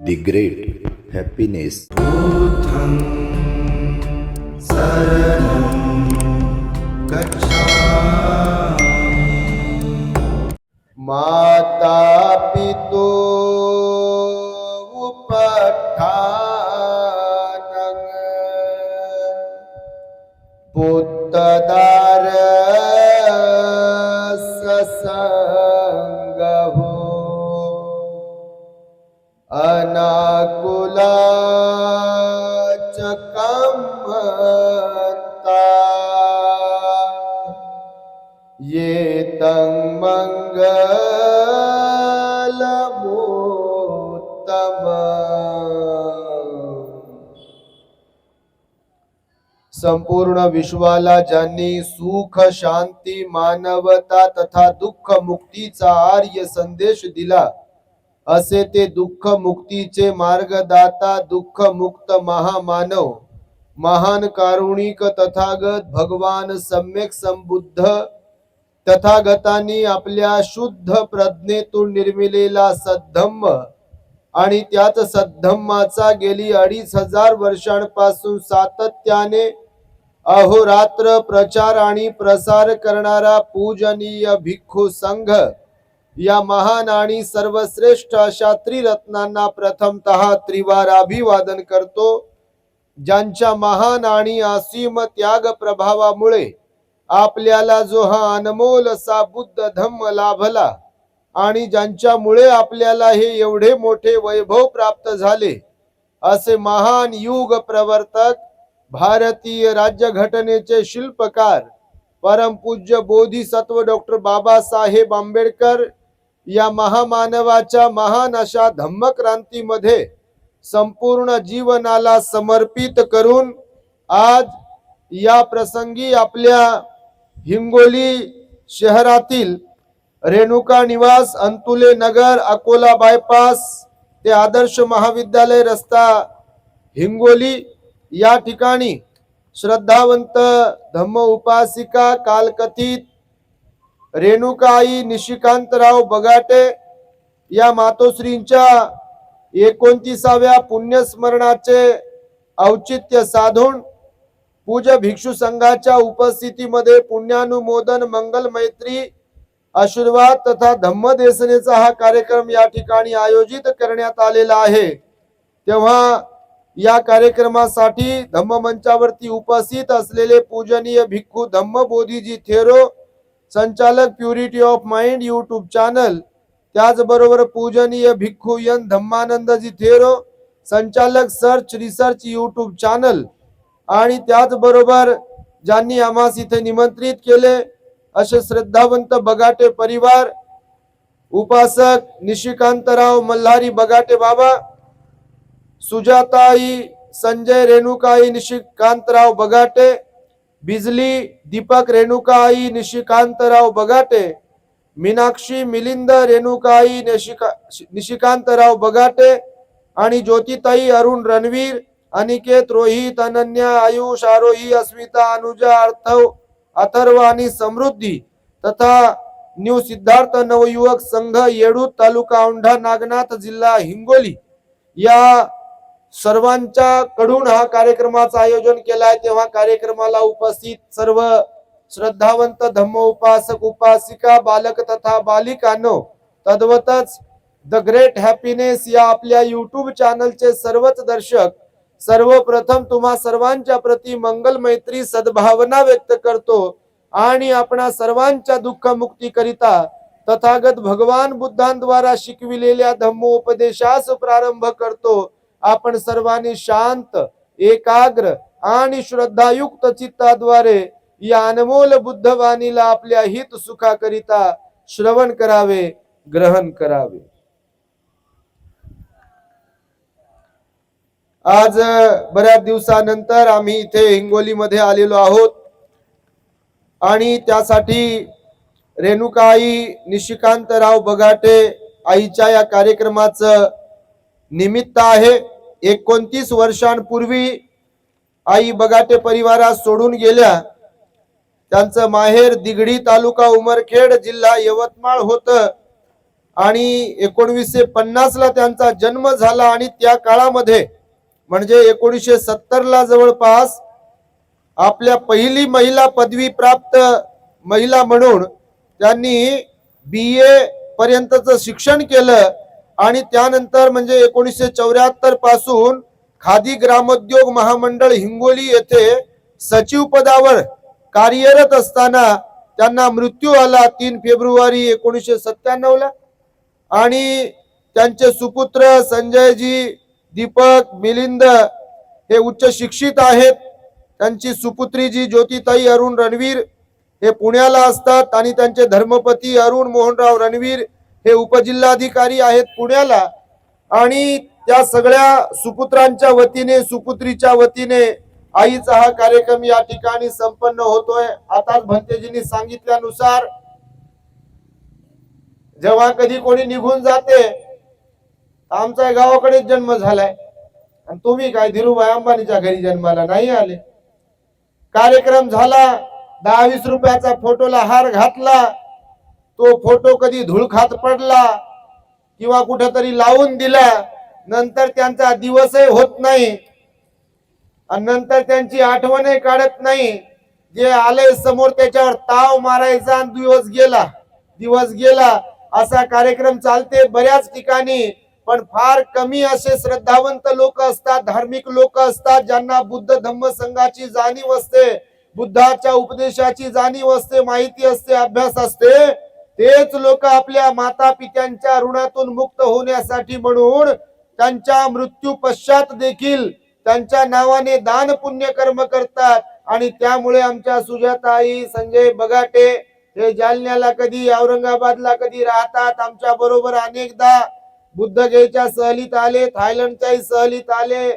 The Great Happiness. बुद्धं शरणं गच्छामि। माता पितो उपस्थानं पुत्रदार ससंगहो अनाकुलाच कम्मता ये तं संपूर्ण विश्वाला ज्यांनी सुख शांती मानवता तथा दुःख मुक्तीचा आर्य संदेश दिला असे ते दुःख मुक्तीचे मार्गदाता दुःख मुक्त महामानव महान कारुणिक तथागत भगवान सम्यक संबुद्ध तथागतांनी आपल्या शुद्ध प्रज्ञेतून निर्मिलेला सद्धम्म आणि त्याच सद्धम्माचा गेली 2500 वर्षांपासून सातत्याने अहोरात्र प्रचार आणि प्रसार करणारा पूजनीय भिक्खू संघ या महान आणि सर्वश्रेष्ठ अशा त्रिरत्नांना प्रथमतः त्रिवार अभिवादन करतो, ज्यांच्या महान आणि असीम त्याग प्रभावामुळे आपल्याला जो हा अनमोल असा बुद्ध धम्म लाभला आणि ज्यांच्यामुळे आपल्याला हे एवढे मोठे वैभव प्राप्त झाले असे महान युग प्रवर्तक भारतीय राज्यघटनेचे शिल्पकार परमपूज्य बोधिसत्व डॉक्टर बाबासाहेब आंबेडकर या महामानवाच्या महान अशा धम्मक्रांतीमध्ये संपूर्ण जीवनाला समर्पित करून आज या प्रसंगी आपल्या हिंगोली शहरातील रेणुका निवास अंतुले नगर अकोला बायपास ते आदर्श महाविद्यालय रस्ता हिंगोली या ठिकाणी श्रद्धावंत धम्म उपासिका कालकथित रेणुकाई निशिकांतराव बगाटे या मातोश्रींच्या 29व्या पुण्यस्मरणाचे औचित्य साधून पूज्य भिक्षू संघाच्या उपस्थितीमध्ये पुण्यानुमोदन मंगल मैत्री आशीर्वाद तथा धम्मदेसनेचा हा कार्यक्रम या ठिकाणी आयोजित करण्यात आलेला आहे। तेव्हा या कार्यक्रमासाठी धम्म मंचावरती उपस्थित असलेले पूजनीय भिक्खू धम्म बोधीजी थेरो संचालक purity of mind YouTube channel, त्याचबरोबर पूजनीय भिक्खू यन धम्मानंदजी थेरो संचालक सर्च रिसर्च यूट्यूब चॅनल आणि त्याचबरोबर ज्यांनी आम्हास इथे निमंत्रित केले असे श्रद्धावंत बगाटे परिवार, उपासक निशिकांतराव मल्हारी बगाटे बाबा, सुजाताई संजय रेणुकाई निशिकांतराव बगाटे, बिजली दीपक रेणुकाई निशिकांतराव बगाटे, मीनाक्षी मिलिंद रेणुकाई निशिकांतराव बगाटे आणि ज्योतिताई अरुण रणवीर, अनिकेत रोहित अनन्या आयुष आरोही अस्मिता अनुजा अथर्व आणि समृद्धी तथा न्यू सिद्धार्थ नवयुवक संघ येडू तालुका औंढा नागनाथ जिल्हा हिंगोली या सर्वांच्या कडून हा कार्यक्रमाचं आयोजन केला आहे। तेव्हा कार्यक्रमाला उपस्थित सर्व श्रद्धावंत धम्म उपासक उपासिका बालक तथा बालिकांनो, तद्वतच द ग्रेट हॅपीनेस या आपल्या युट्यूब चॅनलचे सर्वच दर्शक, सर्वप्रथम तुम्हा सर्वांच्या प्रती मंगल मैत्री सद्भावना व्यक्त करतो आणि आपणा सर्वांच्या दुःख मुक्ती करिता तथागत भगवान बुद्धांद्वारा शिकविलेल्या धम्मोपदेशास प्रारंभ करतो। आपण सर्वांनी शांत एकाग्र आणि श्रद्धायुक्त चित्ताद्वारे या अनमोल बुद्धवाणीला आपल्या हित सुखाकरिता श्रवण करावे, ग्रहण करावे। आज बऱ्याच दिवसानंतर आम्ही इथे हिंगोली मध्ये आलेलो आहोत आणि त्यासाठी रेणुकाई निशिकांतराव बगाटे आईच्या या कार्यक्रमाचं निमित्त आहे। 29 वर्षांपूर्वी आई बगाटे परिवारात सोडून गेल्या। त्यांचं माहेर दिगडी तालुका उमरखेड जिल्हा यवतमाळ होतं आणि 1950 ला त्यांचा जन्म झाला आणि त्या काळामध्ये म्हणजे 1970 ला जवळपास आपल्या पहिली महिला पदवी प्राप्त महिला म्हणून त्यांनी BA पर्यंतचं शिक्षण केलं आणि त्यानंतर म्हणजे 1974 पासून खादी ग्रामोद्योग महामंडळ हिंगोली येथे सचिव पदावर कार्यरत असताना त्यांना मृत्यू आला 3 फेब्रुवारी 1997 ला आणि त्यांचे सुपुत्र संजयजी दीपक मिलिंद हे उच्च शिक्षित आहेत. त्यांची सुपुत्री जी ज्योतिताई अरुण रणवीर हे पुण्याला असतात आणि त्यांचे धर्मपती अरुण मोहनराव रणवीर हे उपजिल्हाधिकारी आहेत पुण्याला. आणि त्या सगळ्या सुपुत्रांच्या वतीने सुपुत्रीच्या वतीने आईचा हा कार्यक्रम या ठिकाणी संपन्न होतोय. आता भंतेजींनी सांगितल्यानुसार जेव्हा कधी कोणी निघून जाते आमचा गावाकडेच जन्म झालाय आणि तुम्ही काय धीरूभाई अंबानीच्या घरी जन्माला नाही आले. कार्यक्रम झाला 10-20 रुपयाचा फोटोला हार घातला, तो फोटो कधी धूळ खात पडला किंवा कुठेतरी लावून दिला, नंतर त्यांचा दिवसही होत नाही आणि नंतर त्यांची आठवणही काढत नाही. जे आले समोर त्याच्यावर ताव मारायचा आणि दिवस गेला असा कार्यक्रम चालते बऱ्याच ठिकाणी. पण फार कमी असे श्रद्धावंत लोक असतात, धार्मिक लोक असतात ज्यांना बुद्ध धम्म संघाची जाणीव असते, बुद्धाच्या उपदेशाची जाणीव असते, माहिती असते, अभ्यास असते. तेच लोक आपल्या माता पित्यांच्या ऋणातून मुक्त होण्यासाठी म्हणून त्यांच्या मृत्यू पश्चात देखील त्यांच्या नावाने दान पुण्य कर्म करतात. आणि त्यामुळे आमच्या सुजाताई संजय बगाटे हे जालन्याला कधी औरंगाबादला कधी राहतात. आमच्या बरोबर अनेकदा बुद्धगयेच्या सहलीत आले, थायलंडच्याही सहलीत आले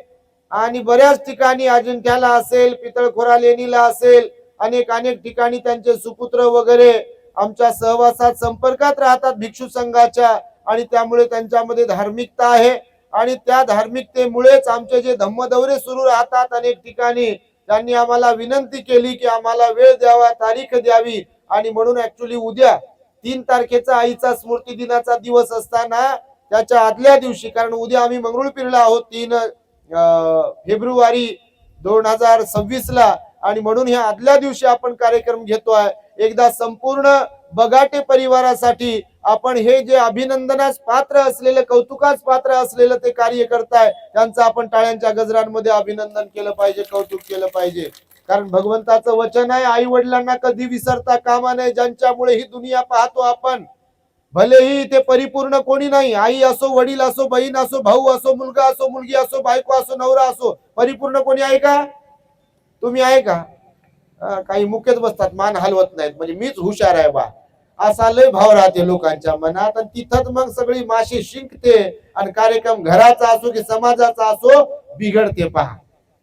आणि बऱ्याच ठिकाणी अजिंठ्याला असेल, पितळखोरा लेणीला असेल, अनेक ठिकाणी त्यांचे सुपुत्र वगैरे आमच्या सहवासात संपर्कात राहतात भिक्षू संघाच्या. आणि त्यामुळे त्यांच्यामध्ये धार्मिकता आहे आणि त्या धार्मिकतेमुळेच आमचे जे धम्मदौरे सुरू राहतात अनेक ठिकाणी. त्यांनी आम्हाला विनंती केली की आम्हाला वेळ द्यावा, तारीख द्यावी. आणि म्हणून ऍक्च्युली उद्या 3 तारखेचा आईचा स्मृती दिनाचा दिवस असताना त्याच्या आदल्या दिवशी, कारण उद्या आम्ही मंगरुळपीरला आहोत 3 फेब्रुवारी 2026 ला, आणि म्हणून ह्या आदल्या दिवशी आपण कार्यक्रम घेतोय. एकदा संपूर्ण बगाटे परिवारासाठी आपण हे जे अभिनंदनास पात्र असलेलं, कौतुकास पात्र असलेलं ते कार्य करताय त्यांचं आपण टाळ्यांच्या गजरांमध्ये अभिनंदन केलं पाहिजे, कौतुक केलं पाहिजे. कारण भगवंताचं वचन आहे, आई वडिलांना कधी विसरता कामा नये, ज्यांच्यामुळे ही दुनिया पाहतो आपण. भलेही ते परिपूर्ण कोणी नाही, आई असो, वडील असो, बहीण असो, भाऊ असो, मुलगा असो, मुलगी असो, बायको असो, नवरा असो, परिपूर्ण कोणी आहे का? तुम्ही आहे का? काही मुख्यच बसतात, मान हलवत नाहीत, म्हणजे मीच हुशार आहे बा असा लय भाव राहते लोकांच्या मनात. आणि तिथंच मग सगळी माशी शिंकते आणि कार्यक्रम घराचा असो की समाजाचा असो बिघडते. पहा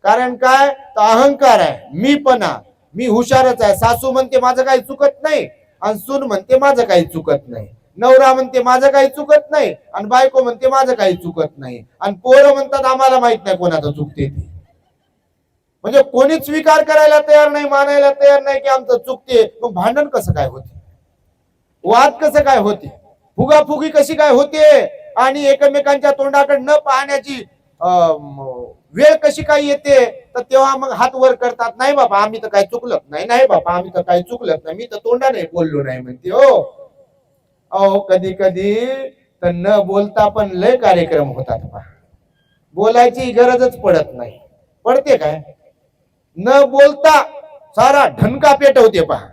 कारण काय? तर अहंकार आहे, मीपणा, मी हुशारच आहे. सासू म्हणते माझं काही चुकत नाही आणि सून म्हणते माझं काही चुकत नाही, नवरा म्हणते माझं काही चुकत नाही आणि बायको म्हणते माझं काही चुकत नाही, आणि पोरं म्हणतात आम्हाला माहित नाही कोणाचं चुकते ते. म्हणजे कोणीच स्वीकार करायला तयार नाही, मानायला तयार नाही की आमचं चुकते. मग भांडण कसं काय होते, वाद कसं काय होते, फुगाफुगी कशी काय होते, आणि एकमेकांच्या तोंडाकडे न पाहण्याची वेळ कशी काय येते. तर तेव्हा मग हात वर करतात, नाही बाबा आम्ही तर काही चुकलत नाही, नाही बाबा आम्ही तर काही चुकलत नाही, मी तर तोंडाने बोललो नाही म्हणते. हो अहो कधी कधी तर न बोलता पण लय कार्यक्रम होतात. बोलायची गरजच पडत नाही, पडते काय? न बोलता सारा ढनका पेटवते पहा,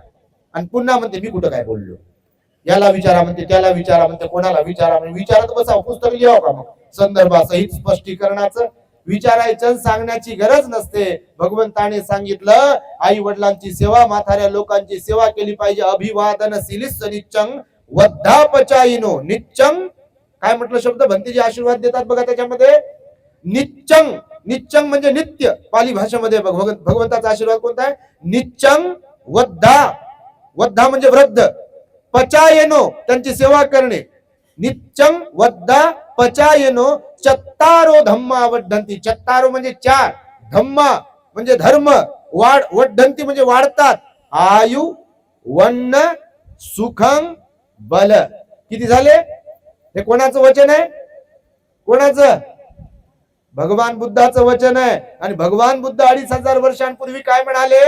आणि पुन्हा म्हणते मी कुठं काय बोललो, याला विचारा म्हणते, त्याला विचारा म्हणते, कोणाला विचारा म्हणजे विचारत बसावं. पुस्तक लिहावं का मग संदर्भासहित स्पष्टीकरणाचं? विचारायचं, सांगण्याची गरज नसते. भगवंताने सांगितलं आई वडिलांची सेवा, म्हाताऱ्या लोकांची सेवा केली पाहिजे. अभिवादन सिलिस निच्चंग वद्धापचायिनो निच्चंग. काय म्हटलं शब्द? भंतेजी आशीर्वाद देतात बघा त्याच्यामध्ये. निच्चंग, निच्चंग म्हणजे नित्य. पाली भाषेमध्ये भगवंताचा आशीर्वाद कोणता आहे? निच्चंग वद्धा, वद्धा म्हणजे वृद्ध, पचायनो त्यांची सेवा करणे. निच्चंग वद्धा पचायनो चत्तारो धम्मा वड्ढंती. चत्तारो म्हणजे 4, धम्मा म्हणजे धर्म, वड्ढंती म्हणजे वाढतात. आयु, वन्न, सुखं, बल. किती झाले? हे कोणाचं वचन आहे? कोणाचं? भगवान बुद्धाचं वचन आहे. आणि भगवान बुद्ध 2500 वर्षांपूर्वी काय म्हणाले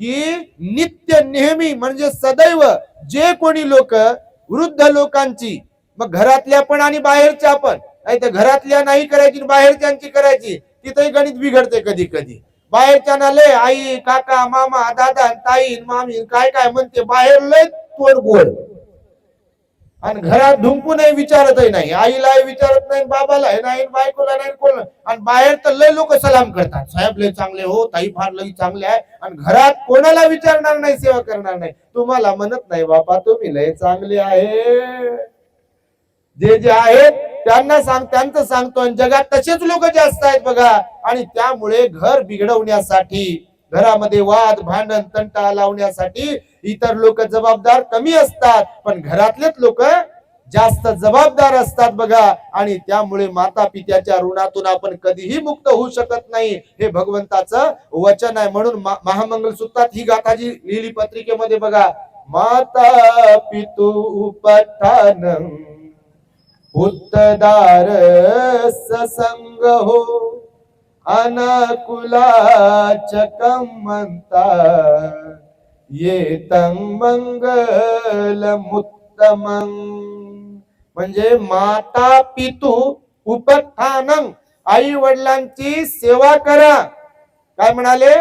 की नित्य नेहमी म्हणजे सदैव जे कोणी लोक वृद्ध लोकांची, मग घरातल्या पण आणि बाहेरच्या पण, नाही तर घरातल्या नाही करायची बाहेरच्यांची करायची, तिथेही गणित बिघडते कधी कधी. बाहेरच्या ना लय आई काका मामा दादा ताई मामी काय काय म्हणते, बाहेर लय तोड बोल, आणि घरात धुंकूनही विचारतही नाही, आईलाही विचारत नाही, बाबाला नाही, बायकोला नाही, कोण. आणि बाहेर तर लय लोक सलाम करतात, साहेब लय चांगले हो, ताई फार लय चांगले आहे, आणि घरात कोणाला विचारणार नाही, सेवा करणार नाही, तुम्हाला म्हणत नाही बापा तुम्ही लय चांगले आहे. जे जे आहेत त्यांना त्यांचं सांगतो. आणि जगात तसेच लोक जास्त आहेत बघा. आणि त्यामुळे घर बिघडवण्यासाठी, घरामध्ये वाद भांडण तंटा लावण्यासाठी इतर लोक जबाबदार कमी असतात, पण घरातलेच लोक जास्त जबाबदार असतात बघा. आणि त्यामुळे माता पित्याच्या ऋणातून आपण कधीही मुक्त होऊ शकत नाही, हे भगवंताचं वचन आहे. म्हणून महामंगल सूत्रात ही गाथा जी लिहिली पत्रिकेमध्ये बघा, माता पितु उपठान उत्तदार ससंग हो, अनाकुलाच कमंता ये तंग मंगल मुत्तमं. म्हणजे माता पितू उपठानं, आई वडिलांची सेवा करा. काय म्हणाले?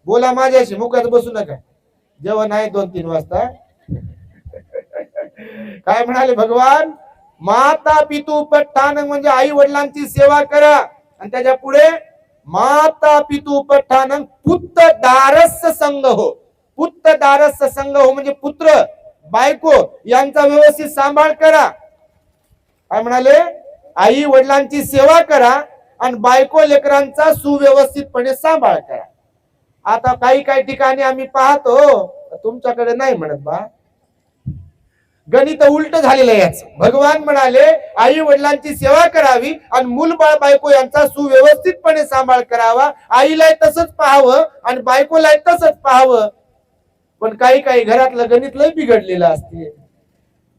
बोला माझ्याशी, मुखात बसू नका, जेवण आहे 2-3 वाजता. काय म्हणाले भगवान? माता पितू उपठानं म्हणजे आई वडिलांची सेवा करा. आणि त्याच्या पुढे माता पितू उपठानं पुत्र दारस संग हो. पुत्र दारस संग हो म्हणजे पुत्र बायको यांचा व्यवस्थित सांभाळ करा. काय म्हणाले? आई वडिलांची सेवा करा आणि बायको लेकरांचा सुव्यवस्थितपणे सांभाळ करा. आता काही काही ठिकाणी आम्ही पाहतो, तुमच्याकडे नाही म्हणत बा, गणित उलट झालेलं आहे याच. भगवान म्हणाले आई वडिलांची सेवा करावी आणि मूल बाळ बायको यांचा सुव्यवस्थितपणे सांभाळ करावा. आईला तसंच पाहावं आणि बायकोला तसंच पाहावं. पण काही काही घरातलं गणित लय बिघडलेलं असते.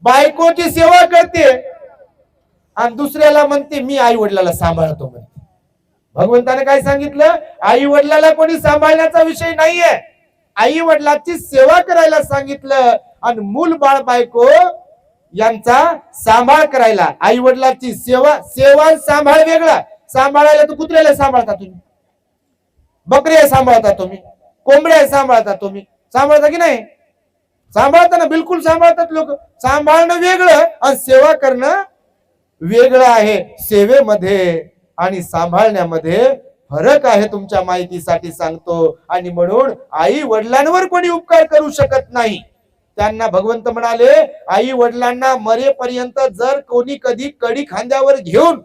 बायकोची सेवा करते आणि दुसऱ्याला म्हणते मी आई वडिलाला सांभाळतो म्हणते. भगवंताने काय सांगितलं? आई वडिलाला कोणी सांभाळण्याचा विषय नाहीये, आई वडिलांची सेवा करायला सांगितलं आणि मूल बाळ बायको यांचा सांभाळ करायला. आई वडिलांची सेवा सांभाळ वेगळा. सांभाळायला तर कुत्र्याला सांभाळता तुम्ही, बकऱ्या सांभाळता तुम्ही, कोंबड्या सांभाळता तुम्ही, सांभाळता की नाही? सांभाळता ना, बिलकुल सांभाळतात लोक. सांभाळणं वेगळं आणि सेवा करणं वेगळं आहे. सेवेमध्ये आणि सांभाळण्यामध्ये फरक आहे, तुमच्या माहितीसाठी सांगतो. आणि म्हणून आई वडिलांवर कोणी उपकार करू शकत नाही. त्यांना भगवंत म्हणाले आई वडिलांना मरेपर्यंत जर कोणी कधी कडी खांद्यावर घेऊन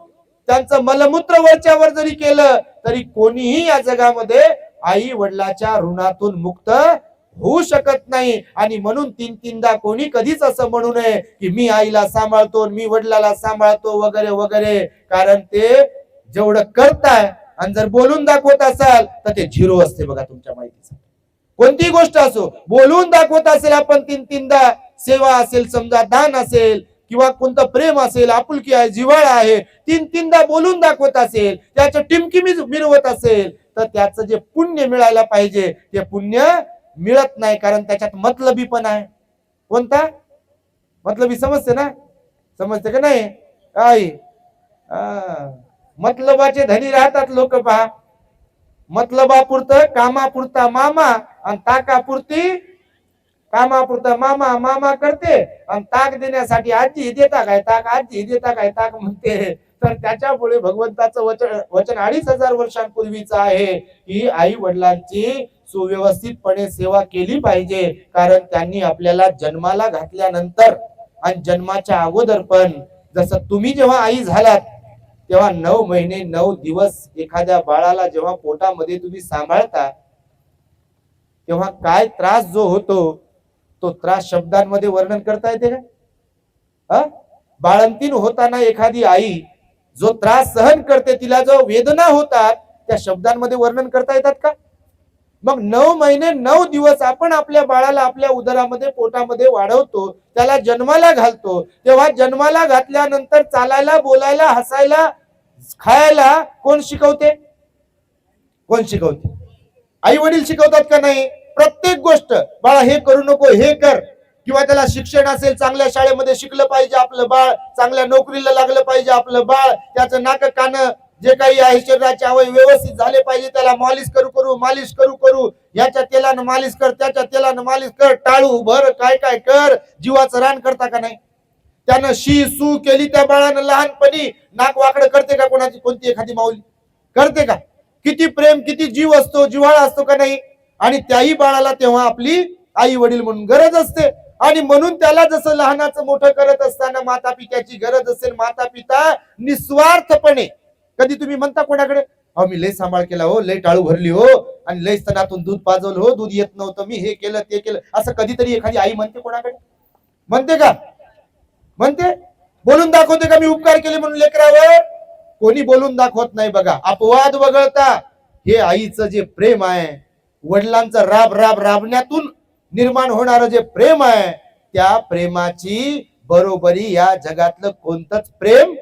त्यांचं मलमूत्र वरच्यावर जरी केलं तरी कोणीही या जगामध्ये आई वडिलाच्या ऋणातून मुक्त होऊ शकत नाही. आणि म्हणून 3-3दा कोणी कधीच असं म्हणू नये की मी आईला सांभाळतो, मी वडिलाला सांभाळतो वगैरे वगैरे. कारण ते जेवढं करताय आणि जर बोलून दाखवत असाल तर ते 0 असते बघा तुमच्या माहितीसाठी. कोणती गोष्ट असो बोलून दाखवत असेल आपण 3-3दा, सेवा असेल समजा, दान असेल किंवा कोणतं प्रेम असेल, आपुलकी आहे, जिव्हाळा आहे, 3-3दा बोलून दाखवत असेल, त्याचं टिमकी मिरवत असेल तर त्याचं जे पुण्य मिळायला पाहिजे ते पुण्य मिळत नाही. कारण त्याच्यात मतलबी पण आहे. कोणता मतलबी? समजते ना? समजते का नाही? आई मतलबाचे धनी राहतात लोक पहा. मतलबापुरतं कामापुरता मामा आणि ताकापुरती कामापुरता मामा मामा करते आणि ताक देण्यासाठी आजी देता काय ताक, आजी देता काय ताक म्हणते. तर त्याच्यामुळे भगवंताचं वचन 2500 वर्षांपूर्वीच आहे की आई वडिलांची सुव्यवस्थितपणे सेवा केली पाहिजे. कारण त्यांनी आपल्याला जन्माला घातल्यानंतर आणि जन्माच्या अगोदर पण, जसं तुम्ही जेव्हा आई झालात तेव्हा 9 महिने 9 दिवस एखाद्या बाळाला जेव्हा पोटामध्ये तुम्ही सांभाळता तेव्हा काय त्रास जो होतो तो त्रास शब्दांमध्ये वर्णन करता येते का? बाळंतीण होताना एखादी आई जो त्रास सहन करते, तिला जो वेदना होतात त्या शब्दांमध्ये वर्णन करता येतात का? मग 9 महिने 9 दिवस आपण आपल्या बाळाला आपल्या उदरामध्ये पोटामध्ये वाढवतो, त्याला जन्माला घालतो. तेव्हा जन्माला घातल्यानंतर चालायला, बोलायला, हसायला, खायला कोण शिकवते? कोण शिकवते? आई वडील शिकवतात का नाही? प्रत्येक गोष्ट, बाळा हे करू नको, हे कर, किंवा त्याला शिक्षण असेल, चांगल्या शाळेमध्ये शिकलं पाहिजे आपलं बाळ, चांगल्या नोकरीला लागलं पाहिजे आपलं बाळ, त्याचं नाक कान जे काही आहे शरीराचे अवयव व्यवस्थित झाले पाहिजे, त्याला मालिश करू करू, याच्या तेलानं मालिश कर, त्याच्या तेलानं मालिश कर, टाळू भर काय काय कर, जीवाचं रान करता का नाही? त्यानं शी सू केली त्या बाळानं लहानपणी, नाक वाकडं करते का कोणाची कोणती एखादी माऊली? करते का? किती प्रेम, किती जीव असतो, जिव्हाळा असतो का नाही? आणि त्याही बाळाला तेव्हा आपली आई वडील म्हणून गरज असते. आणि म्हणून त्याला जसं लहानाचं मोठं करत असताना माता पित्याची गरज असेल, माता पिता निस्वार्थपणे, कधी तुम्ही म्हणता कोणाकडे, अहो मी लय सांभाळ केला हो, लय टाळू भरली हो, आणि लय स्तनातून दूध पाजवलं हो, दूध येत नव्हतं, मी हे केलं ते केलं, असं कधीतरी एखादी आई म्हणते कोणाकडे? म्हणते का? म्हणते? बोलून दाखवते का मी उपकार केले म्हणून लेकरावर? कोणी बोलून दाखवत नाही बघा. अपवाद वगळता हे आईचं जे प्रेम आहे, वडिलांचं राबण्यातून निर्माण होणारं जे प्रेम आहे, त्या प्रेमाची बरोबरी या जगातलं कोणतंच प्रेम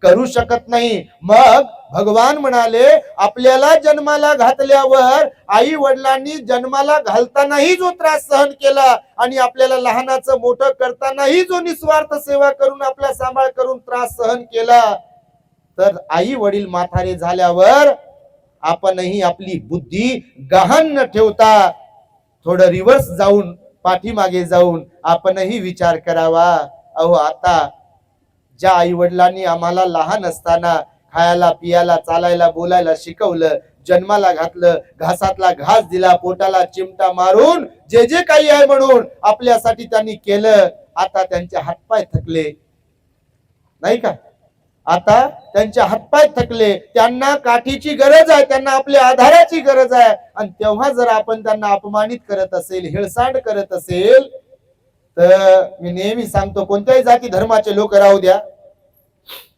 करू शकत नाही. मग भगवान म्हणाले, आपल्याला जन्माला घातल्यावर आई वडिलांनी जन्माला घालतानाही जो त्रास सहन केला आणि आपल्याला लहानाचं मोठं करतानाही जो निस्वार्थ सेवा करून आपला सांभाळ करून त्रास सहन केला, तर आई वडील म्हातारे झाल्यावर आपणही आपली बुद्धी गहाण न ठेवता थोडं रिव्हर्स जाऊन, पाठीमागे जाऊन आपणही विचार करावा. अहो आता ज्या आई वडिलांनी आम्हाला लहान असताना खायला पियाला चालायला बोलायला शिकवलं, जन्माला घातलं, घासातला घास दिला, पोटाला चिमटा मारून जे जे काही आहे म्हणून आपल्यासाठी त्यांनी केलं, आता त्यांचे हातपाय थकले नाही का? आता त्यांचे हातपाय थकले, त्यांना काठीची गरज आहे, त्यांना आपल्या आधाराची गरज आहे. आणि तेव्हा जर आपण त्यांना अपमानित करत असेल, हेळसांड करत असेल, तर मी नेहमी सांगतो, कोणत्याही जाती धर्माचे लोक राहू द्या,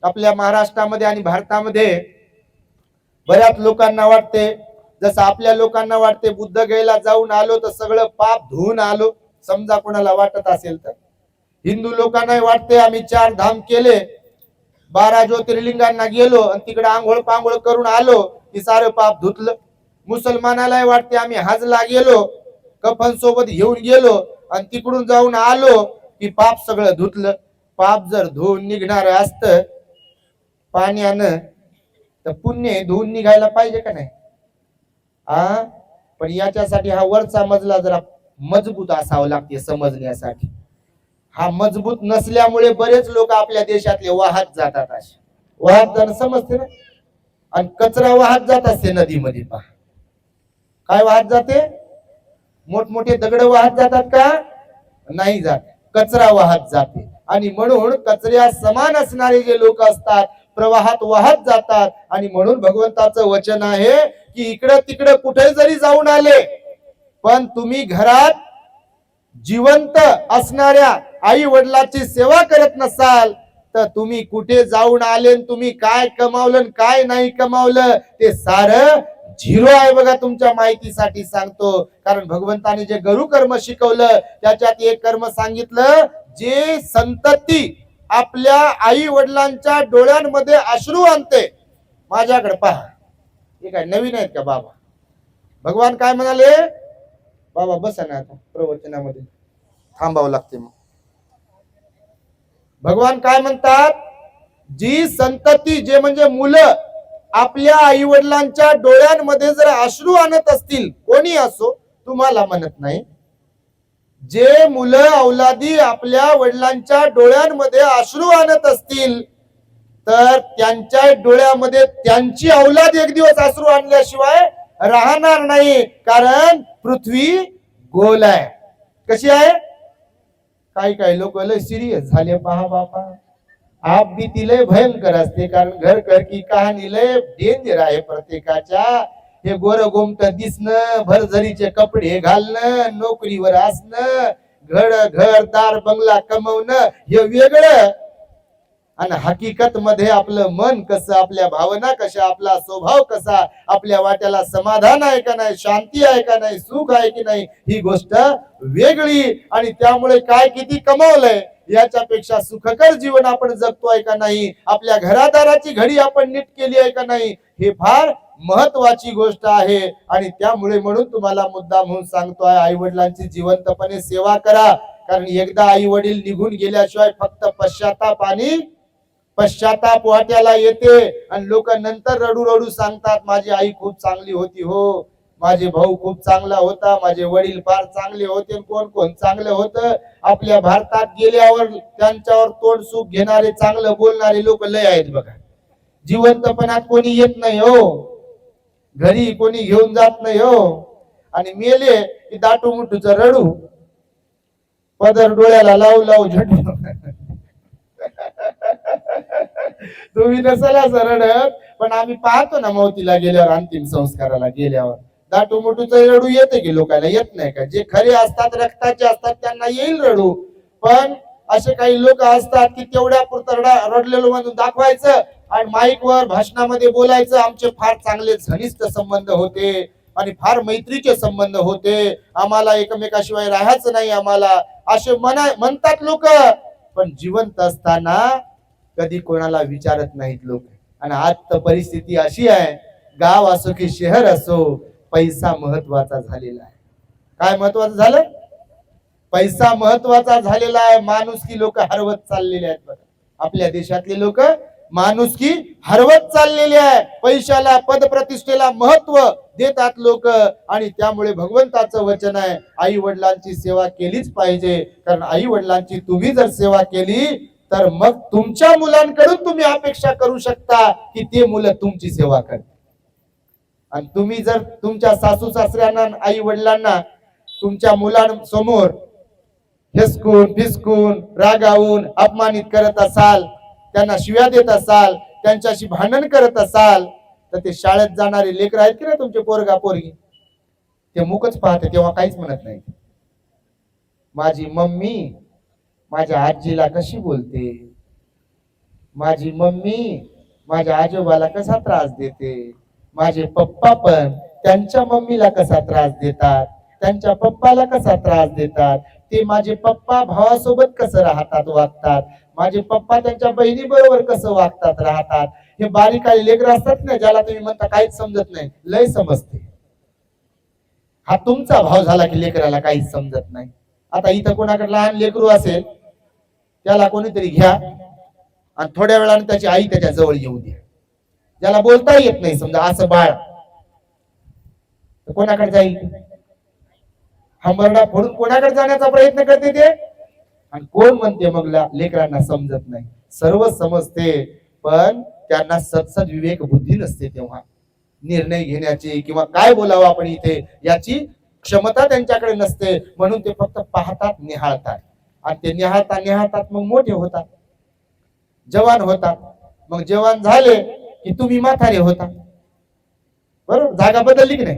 आपल्या महाराष्ट्रामध्ये आणि भारतामध्ये बऱ्याच लोकांना वाटते, जसं आपल्या लोकांना वाटते बुद्ध गयेला जाऊन आलो तर सगळं पाप धुवून आलो, समजा कोणाला वाटत असेल तर. हिंदू लोकांना वाटते आम्ही 4 धाम केले, 12 ज्योतिर्लिंगांना गेलो आणि तिकडे आंघोळ पांघोळ करून आलो की सारं पाप धुतलं. मुसलमानाला वाटते आम्ही हजला गेलो, कफन सोबत घेऊन गेलो आणि तिकडून जाऊन आलो की पाप सगळं धुतलं. पाप जर धुवून निघणार असतं पाण्यानं, तर पुण्य धुवून निघायला पाहिजे का नाही? पण याच्यासाठी हा वरचा मजला जरा मजबूत असावा लागते समजण्यासाठी. हा मजबूत नसल्यामुळे बरेच लोक आपल्या देशातले वाहत जातात. असे वाहत जाणं समजते ना? आणि कचरा वाहत जात असते नदीमध्ये. पहा काय वाहत जाते? मोठमोठे दगड वाहत जातात का? नाही जात, कचरा वाहत जाते. आणि म्हणून कचऱ्या समान असणारे जे लोक असतात प्रवाहात वाहत जातात. आणि म्हणून भगवंताचं वचन आहे की इकडं तिकडं कुठे जरी जाऊन आले, पण तुम्ही घरात जिवंत असणाऱ्या आई वडिलांची सेवा करत नसाल तर तुम्ही कुठे जाऊन आले, तुम्ही काय कमावलं काय नाही कमावलं ते सारं झिरो आहे बघा. तुमच्या माहितीसाठी सांगतो, कारण भगवंताने जे गुरु कर्म शिकवलं त्याच्यात एक कर्म सांगितलं, जे संतती आपल्या आई वडिलांच्या डोळ्यांमध्ये अश्रू आणते. माझ्याकडे पहा, हे काय नवीन आहेत का बाबा? भगवान काय म्हणाले? बाबा बसा ना, आता प्रवचनामध्ये थांबावं लागते. मग भगवान काय म्हणतात? जी संतती, जे म्हणजे मुलं आपल्या आई वडिलांच्या डोळ्यांमध्ये जर अश्रू आणत असतील, कोणी असो, तुम्हाला म्हणत नाही, जे मुलं औलादी आपल्या वडिलांच्या डोळ्यांमध्ये अश्रू आणत असतील तर त्यांच्या डोळ्यामध्ये त्यांची औलाद एक दिवस अश्रू आणल्याशिवाय राहणार नाही. कारण पृथ्वी गोल आहे. कशी आहे? काही काही लोक लय सिरियस झाले. पहा बापा, आप बीती लय भयंकर असते, कारण घर घर की कहाणी लय डेंजर आहे प्रत्येकाच्या. हे गोर गोमट दिसणं, भरझरीचे कपडे घालणं, नोकरीवर असणं, घरदार बंगला कमवणं हे वेगळं, आणि हकीकत मध्ये आपलं मन कसं, आपल्या भावना कशा, आपला स्वभाव कसा, आपल्या वाट्याला समाधान आहे का नाही, शांती आहे का नाही, सुख आहे की नाही, ही गोष्ट वेगळी. आणि त्यामुळे काय किती कमावलंय याच्यापेक्षा सुखकर जीवन आपण जगतोय का नाही, आपल्या घरादाराची घडी आपण नीट केली आहे का नाही, हे फार महत्वाची गोष्ट आहे. आणि त्यामुळे म्हणून तुम्हाला मुद्दा म्हणून सांगतोय, आई वडिलांची जिवंतपणे सेवा करा. कारण एकदा आई वडील निघून गेल्याशिवाय फक्त पश्चाताप वाट्याला येते. आणि लोक नंतर रडू रडू सांगतात, माझी आई खूप चांगली होती हो, माझे भाऊ खूप चांगला होता, माझे वडील फार चांगले होते. कोण कोण चांगलं होतं? आपल्या भारतात गेल्यावर त्यांच्यावर तोंड सुख घेणारे, चांगलं बोलणारे लोक लय आहेत बघा. जिवंतपणात कोणी येत नाही हो, घरी कोणी घेऊन जात नाही हो. आणि मेले की दाटू मुठूच रडू, पदर डोळ्याला लावू लावू झटू. तुम्ही नसला रडत, पण आम्ही पाहतो ना मौतीला गेल्यावर, अंतिम संस्काराला गेल्यावर दाटू मोठूच रडू येते की लोकांना? येत नाही का? जे खरे असतात, रक्ताचे असतात, त्यांना येईल रडू. पण असे काही लोक असतात की तेवढ्या पुरतं रडलेलो म्हणून दाखवायचं आणि माईक वर भाषणामध्ये बोलायचं, आमचे फार चांगले घनिष्ठ संबंध होते आणि फार मैत्रीचे संबंध होते, आम्हाला एकमेकाशिवाय राहायचं नाही आम्हाला, असे म्हणतात लोक. पण जिवंत असताना कधी कोणाला विचारत नाहीत लोक. आणि आज तर परिस्थिती अशी आहे, गाव असो की शहर असो, पैसा महत्वाचा झालेला आहे. काय महत्वाचं झालं? पैसा महत्वाचा झालेला आहे. माणुसकी लोक हरवत चाललेले आहेत बघा. आपल्या देशातले लोक माणुसकी हरवत चाललेली आहे. पैशाला, पद प्रतिष्ठेला महत्व देतात लोक. आणि त्यामुळे भगवंताचं वचन आहे, आई वडिलांची सेवा केलीच पाहिजे. कारण आई वडिलांची तुम्ही जर सेवा केली तर मग तुमच्या मुलांकडून तुम्ही अपेक्षा करू शकता की ते मुलं तुमची सेवा करतात. आणि तुम्ही जर तुमच्या सासू सासऱ्यांना, आई वडिलांना तुमच्या मुलांसमोर हिसकून फिसकून, रागावून, अपमानित करत असाल, त्यांना शिव्या देत असाल, त्यांच्याशी भांडण करत असाल, तर ते शाळेत जाणारे लेकर आहेत की ना तुमचे पोरगा पोरगी, ते मुकच पाहते, तेव्हा काहीच म्हणत नाही. माझी मम्मी माझ्या आजीला कशी बोलते, माझी मम्मी माझ्या आजोबाला कसा त्रास देते, माझे पप्पा पण त्यांच्या मम्मीला कसा त्रास देतात, त्यांच्या पप्पाला कसा त्रास देतात, ते माझे पप्पा भावासोबत कसं राहतात वागतात, माझे पप्पा त्यांच्या बहिणी बरोबर कसं वागतात राहतात. हे बारीक काही लेकर असतात ना, ज्याला तुम्ही म्हणता काहीच समजत नाही, लय समजते. हा तुमचा भाव झाला की लेकराला काहीच समजत नाही. आता इथं कोणाकडे लहान लेकरू असेल, त्याला कोणीतरी घ्या आणि थोड्या वेळाने त्याची आई त्याच्या जवळ येऊ द्या. ज्याला बोलता येत नाही, समजा असं बाळ, कोणाकडे जाईल? हंबरडा फोडून कोणाकडे जाण्याचा प्रयत्न करते ते. आणि कोण म्हणते मग लेकरांना समजत नाही? सर्व समजते, पण त्यांना सत्सद विवेक बुद्धी नसते. तेव्हा निर्णय घेण्याची किंवा काय बोलावं आपण इथे याची क्षमता त्यांच्याकडे नसते. म्हणून ते फक्त पाहतात, निहाळतात. आणि ते निहाळता निहाळतात मग मोठे होतात, जवान होतात. मग जवान झाले की तुम्ही म्हातारे होता. बरोबर? जागा बदलली की नाही?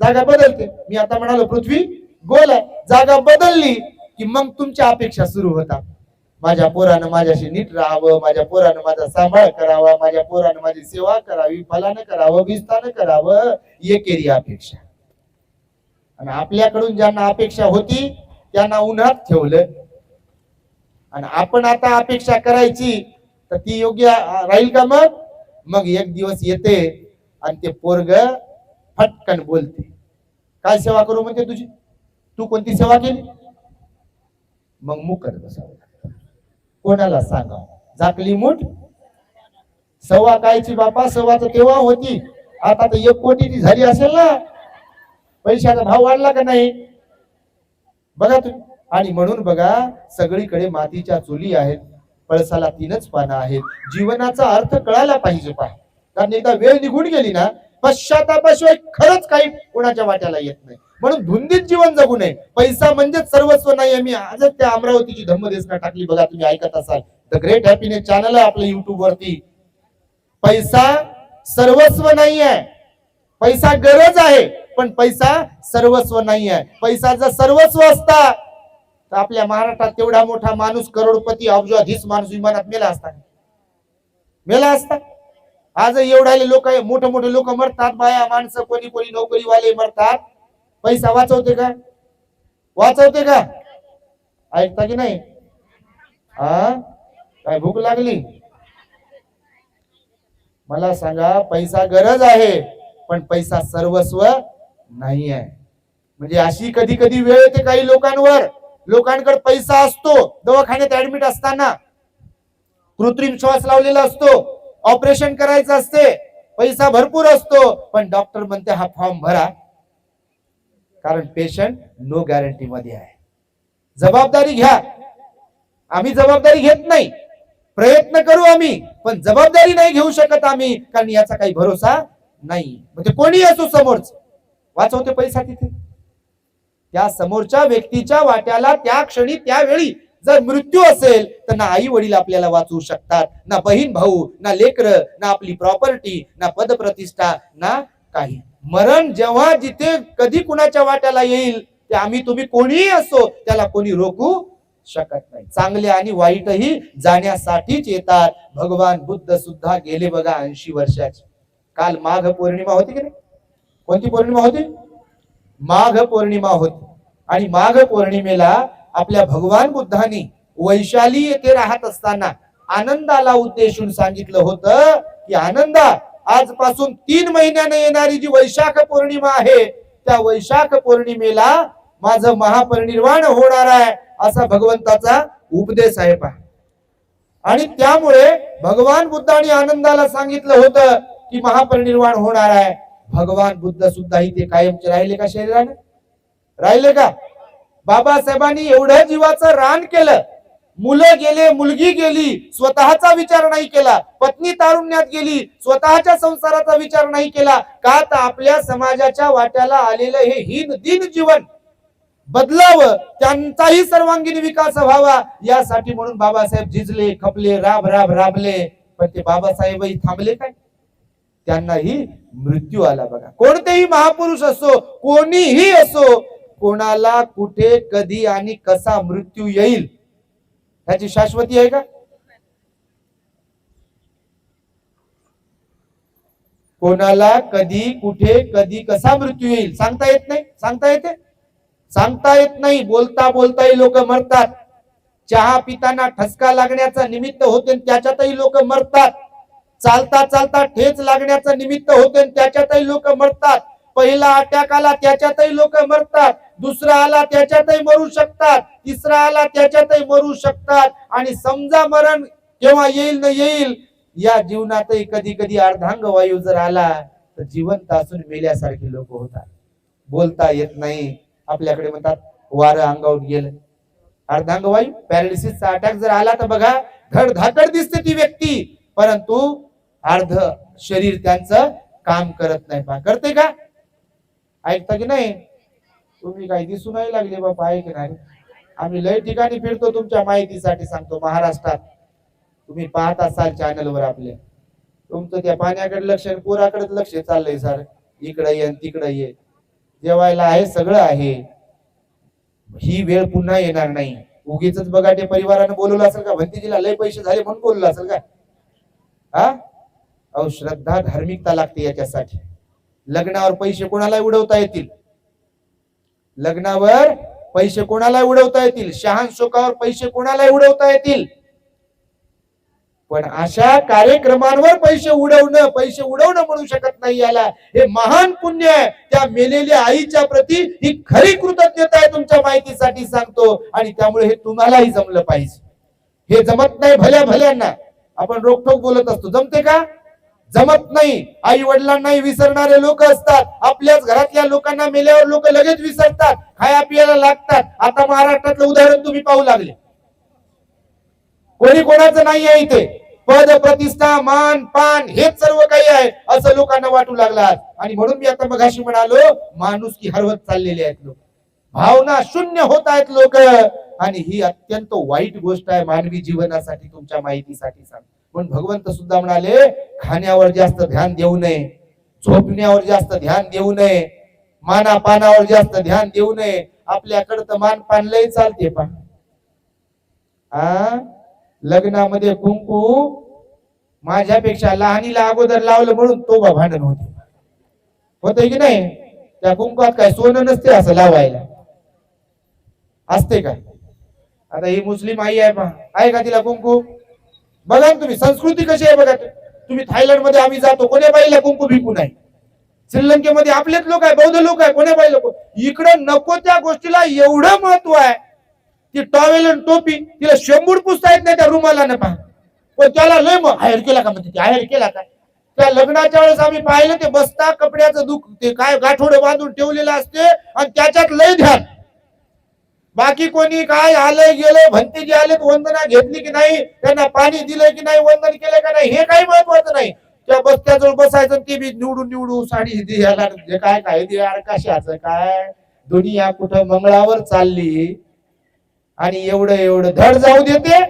जागा बदलते. मी आता म्हणालो पृथ्वी गोल आहे, जागा बदलली की मग तुमच्या अपेक्षा सुरू होतात. माझ्या पोरानं माझ्याशी नीट राहावं, माझ्या पोरानं माझा सांभाळ करावा, माझ्या पोरानं माझी सेवा करावी, फलानं करावं, बिस्तानं करावं, एकेरी अपेक्षा. आणि आपल्याकडून ज्यांना अपेक्षा होती त्यांना उन्हात ठेवलं. आणि आपण आता अपेक्षा करायची तर ती योग्य राहील का? मग एक दिवस येते आणि ते पोरग फटकन बोलते, काय सेवा करू म्हणते तुझी? तू कोणती सेवा केली? मग मुकत बसावं. कोणाला सांगा? झाकली मूठ सव्वा कायची बापा, सव्वाच तेव्हा होती, आता तर 1 कोटी झाली असेल ना. पैशाचा भाव वाढला का नाही बघा तुम्ही. आणि म्हणून बघा, सगळीकडे मातीच्या चुली आहेत, पळसाला 3च पानं आहेत. जीवनाचा अर्थ कळायला पाहिजे पहा. कारण एकदा वेळ निघून गेली ना, पश्चातापाशिवाय खरंच काही कोणाच्या वाट्याला येत नाही. म्हणून धुंदीत जीवन जगू नये. पैसा म्हणजेच सर्वस्व नाही. मी आजच त्या अमरावतीची धम्मदेसना टाकली बघा, तुम्ही ऐकत असाल. द ग्रेट हॅपीनेस चॅनल आहे आपलं युट्यूब वरती. पैसा सर्वस्व नाही आहे, पैसा गरज आहे, पण पैसा सर्वस्व नाही आहे. पैसा जर सर्वस्व असता तर आपल्या महाराष्ट्रात तेवढा मोठा माणूस, करोडपती, अब्जाधीश माणूस विमानात मेला असता. मेला असता. आज एवढाले लोक मोठे मोठे लोक मरतात, बाया माणसं कोणी कोणी नोकरीवाले मरतात. पैसा वाचवते का? वाचवते का? ऐकता की नाही? हा, काय भूक लागली? मला सांगा, पैसा गरज आहे पण पैसा सर्वस्व नाही आहे. म्हणजे अशी कधी कधी वेळ येते काही लोकांवर, लोकांकडे पैसा असतो, दवाखान्यात ऍडमिट असताना कृत्रिम श्वास लावलेला असतो, ऑपरेशन करायचं असते, पैसा भरपूर असतो, पण डॉक्टर म्हणते हा फॉर्म भरा, कारण पेशंट नो गॅरंटी मध्ये आहे. जबाबदारी घ्या. आम्ही जबाबदारी घेत नाही, प्रयत्न करू आम्ही, पण जबाबदारी नाही घेऊ शकत आम्ही, कारण याचा काही भरोसा नाही. म्हणजे कोणी असो समोरच वाचवते पैसा तिथे. त्या समोरच्या व्यक्तीच्या वाट्याला त्या क्षणी त्यावेळी जर मृत्यू असेल तर ना आई वडील आपल्याला वाचवू शकतात, ना बहीण भाऊ, ना लेकर, ना आपली प्रॉपर्टी, ना पदप्रतिष्ठा, ना काही. मरण जेव्हा जिथे कधी कुणाच्या वाट्याला येईल ते आम्ही तुम्ही कोणीही असो त्याला कोणी रोखू शकत नाही. चांगले आणि वाईटही जाण्यासाठीच येतात. भगवान बुद्ध सुद्धा गेले बघा 80 वर्षाचे. काल माघ पौर्णिमा होती की नाही? कोणती पौर्णिमा होती? माघ पौर्णिमा होती. आणि माघ पौर्णिमेला आपल्या भगवान बुद्धांनी वैशाली येथे राहत असताना आनंदाला उद्देशून सांगितलं होतं की आनंदा, आजपासून 3 महिन्याने येणारी जी वैशाख पौर्णिमा आहे त्या वैशाख पौर्णिमेला माझं महापरिनिर्वाण होणार आहे, असा भगवंताचा उपदेश आहे पहा. आणि त्यामुळे भगवान बुद्धांनी आनंदाला सांगितलं होतं की महापरिनिर्वाण होणार आहे. भगवान बुद्ध सुद्धा इथे कायमचे राहिले का शरीराने? राहिले का? बाबासाहेबांनी एवढं जीवाचं रान केलं, मुलं गेले, मुलगी गेली, स्वतःचा विचार नाही केला, पत्नी तारुण्यात गेली, स्वतःच्या संसाराचा विचार नाही केला का? तर आपल्या समाजाच्या वाट्याला आलेलं हे हीन दिन जीवन बदलावं, त्यांचाही सर्वांगीण विकास व्हावा यासाठी म्हणून बाबासाहेब झिजले, खपले, राबले. पण ते बाबासाहेबही थांबले काय? त्यांनाही मृत्यू आला बघा. कोणतेही महापुरुष असो, कोणीही असो, कोणाला कुठे कधी आणि कसा मृत्यू येईल ह्याची शाश्वती आहे का? कोणाला कधी कुठे कधी कसा मृत्यू येईल सांगता येत नाही. सांगता येते? सांगता येत नाही. बोलता बोलताही लोक मरतात. चहा पिताना ठसका लागण्याचं निमित्त होते त्याच्यातही लोक मरतात. चालता चालता ठेच लागण्याचं निमित्त होते त्याच्यातही लोक मरतात. पहिला अटॅक आला त्याच्यातही लोक मरतात, दुसरा आला त्याच्यातही मरू शकतात, तिसरा आला त्याच्यातही मरू शकतात. आणि समजा मरण केव्हा येईल न येईल या जीवनातही कधी कधी अर्धांग वायू जर आला तर जिवंत असून मेल्यासारखे लोक होतात. बोलता येत नाही. आपल्याकडे म्हणतात वारं अंगावर गेलं. अर्धांग वायू, पॅरालिसिसचा अटॅक जर आला तर बघा धडधाकड दिसते ती व्यक्ती, परंतु अर्ध शरीर त्यांचं काम करत नाही. पा करते का? ऐकता की नाही? तुम्ही काही दिसू नाही लागले बाबा ऐकणार. आम्ही लय ठिकाणी फिरतो, तुमच्या माहितीसाठी सांगतो. महाराष्ट्रात तुम्ही पाहत असाल चॅनलवर आपल्या, तुमचं त्या पाण्याकडे लक्ष, पोराकडे लक्ष चाललंय सर, इकडे ये तिकडे ये. जेवायला आहे, सगळं आहे. ही वेळ पुन्हा येणार नाही. उगीच बघा ते परिवारानं बोलवलं असेल का, भंतीजीला लय पैसे झाले म्हणून बोलवलं असेल का? हा, अहो श्रद्धा धार्मिकता लागते याच्यासाठी. लग्नावर पैसे कोणाला उडवता येतील? लग्नावर पैसे कोणाला उडवता येतील? शहानशोकावर पैसे कोणाला उडवता येतील? पण अशा कार्यक्रमांवर पैसे उडवणं म्हणू शकत नाही याला. हे महान पुण्य आहे. त्या मेलेल्या आईच्या प्रती ही खरी कृतज्ञता आहे, तुमच्या माहितीसाठी सांगतो. आणि त्यामुळे हे तुम्हालाही जमलं पाहिजे. हे जमत नाही भल्या भल्यांना. आपण रोखोक बोलत असतो, जमते का? जमत नाही. आई वडिलांनाही विसरणारे लोक असतात. आपल्याच घरातल्या लोकांना मेल्यावर लोक लगेच विसरतात, खाया पियाला लागतात. आता महाराष्ट्रातलं उदाहरण तुम्ही पाहू लागले. कोणी कोणाचं नाही आहे इथे. पद प्रतिष्ठा मान पान हेच सर्व काही आहे असं लोकांना वाटू लागलात. आणि म्हणून मी आता मगाशी म्हणालो, माणूस की हरवत चाललेले आहेत लोक, भावना शून्य होत आहेत लोक. आणि ही अत्यंत वाईट गोष्ट आहे मानवी जीवनासाठी. तुमच्या माहितीसाठी सांग. पण भगवंत सुद्धा म्हणाले, खाण्यावर जास्त ध्यान देऊ नये, झोपण्यावर जास्त ध्यान देऊ नये, माना पानावर जास्त ध्यान देऊ नये. आपल्याकडे तर मान पान लय चालते पहा. लग्नामध्ये कुंकू माझ्यापेक्षा लहानीला अगोदर लावलं म्हणून तो भांडण होते. होतंय की नाही? त्या कुंकवात काय सोनं नसते असं लावायला, असते काय? आता ही मुस्लिम आई आहे पहा, आहे का तिला कुंकू? बघा ना तुम्ही संस्कृती कशी आहे बघा. तुम्ही थायलंड मध्ये आम्ही जातो, कोण्या बाईला कुंकू भिकू नाही. श्रीलंकेमध्ये आपलेच लोक आहे, बौद्ध लोक आहे, कोण्या बाईला? इकडे नको त्या गोष्टीला एवढं महत्व आहे. ती टॉवेल आणि टोपी तिला शेंबूड पुसता येत नाही त्या रुमाला न पहा, पण त्याला लय मग हायर केला का म्हणते, हायर केला का? त्या लग्नाच्या वेळेस आम्ही पाहिलं ते बसता कपड्याचं दुख ते काय गाठोडे बांधून ठेवलेलं असते आणि त्याच्यात लय ध्यान. बाकी कोणी काय आलंय गेलंय भंतेजी आले वंदना घेतली की नाही, त्यांना पाणी दिलंय की नाही, वंदन केलं का नाही, हे काही महत्वाचं नाही. त्या बसत्याजवळ बसायचं ते बी निवडून निवडून साडी द्यायला काय काय द्या कशाचं काय. दुनिया कुठं मंगळावर चालली आणि एवढं एवढं धड जाऊ देते